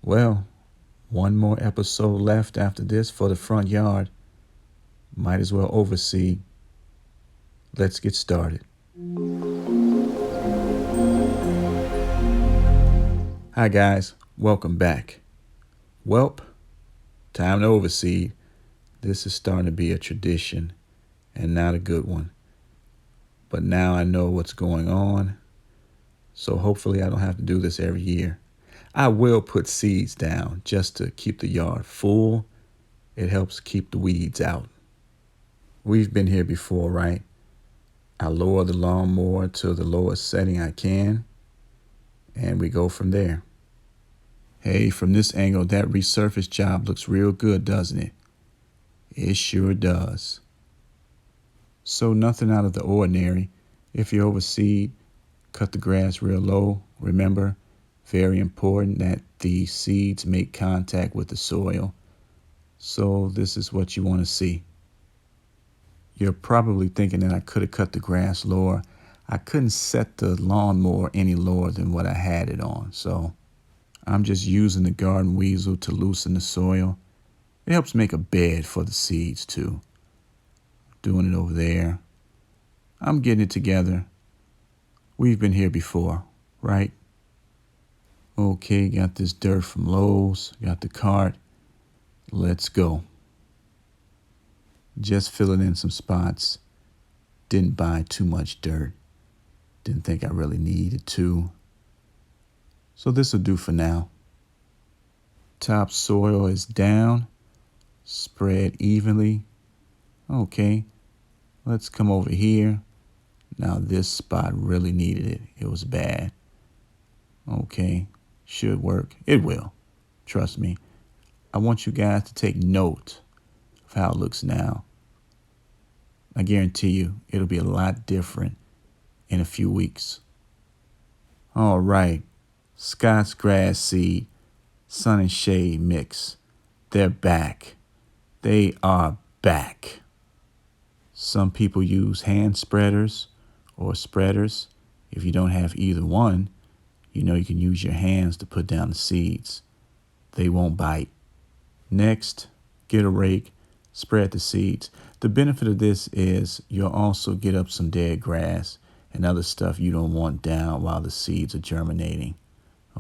Well, one more episode left after this for the front yard. Might as well overseed. Let's get started. Hi guys, welcome back. Welp, time to overseed. This is starting to be a tradition and not a good one. But now I know what's going on, so hopefully I don't have to do this every year. I will put seeds down just to keep the yard full. It helps keep the weeds out. We've been here before, right? I lower the lawnmower to the lowest setting I can, and we go from there. Hey, from this angle, that resurface job looks real good, doesn't it? It sure does. So nothing out of the ordinary. If you overseed, cut the grass real low. Remember, very important that the seeds make contact with the soil. So this is what you want to see. You're probably thinking that I could have cut the grass lower. I couldn't set the lawnmower any lower than what I had it on. So I'm just using the garden weasel to loosen the soil. It helps make a bed for the seeds too. Doing it over there. I'm getting it together. We've been here before, right? Okay, got this dirt from Lowe's, got the cart. Let's go. Just filling in some spots. Didn't buy too much dirt. Didn't think I really needed to. So this will do for now. Topsoil is down. Spread evenly. Okay, let's come over here. Now this spot really needed it. It was bad. Okay, should work. It will. Trust me. I want you guys to take note of how it looks now. I guarantee you it'll be a lot different in a few weeks. All right, Scott's grass seed, sun and shade mix. They're back. They are back. Some people use hand spreaders or spreaders. If you don't have either one, you can use your hands to put down the seeds. They won't bite. Next, get a rake, spread the seeds. The benefit of this is you'll also get up some dead grass and other stuff you don't want down while the seeds are germinating.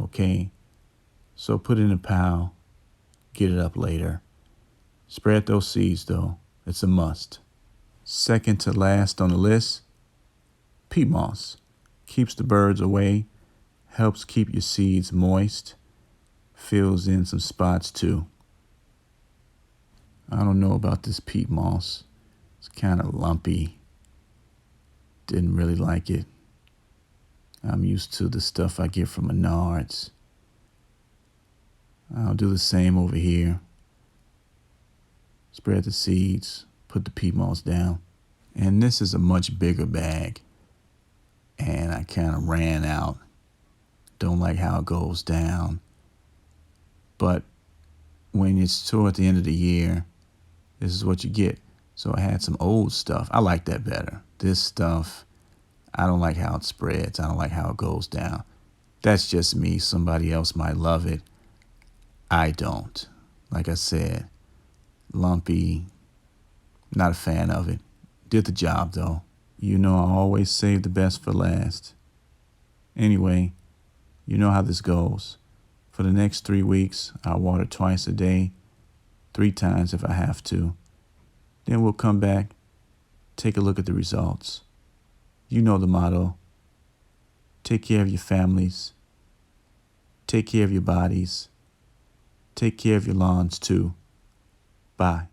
Okay? So put it in a pile, get it up later. Spread those seeds though. It's a must. Second to last on the list, peat moss. Keeps the birds away, helps keep your seeds moist, fills in some spots too. I don't know about this peat moss. It's kind of lumpy. Didn't really like it. I'm used to the stuff I get from Menards. I'll do the same over here. Spread the seeds, put the peat moss down. And this is a much bigger bag. And I kind of ran out. Don't like how it goes down. But when it's toward the end of the year, this is what you get. So I had some old stuff. I like that better. This stuff, I don't like how it spreads. I don't like how it goes down. That's just me. Somebody else might love it. I don't. Like I said, lumpy, not a fan of it. Did the job though. I always save the best for last. Anyway, you know how this goes. For the next 3 weeks, I'll water twice a day, 3 times if I have to. Then we'll come back, take a look at the results. You know the motto. Take care of your families. Take care of your bodies. Take care of your lawns too. Bye.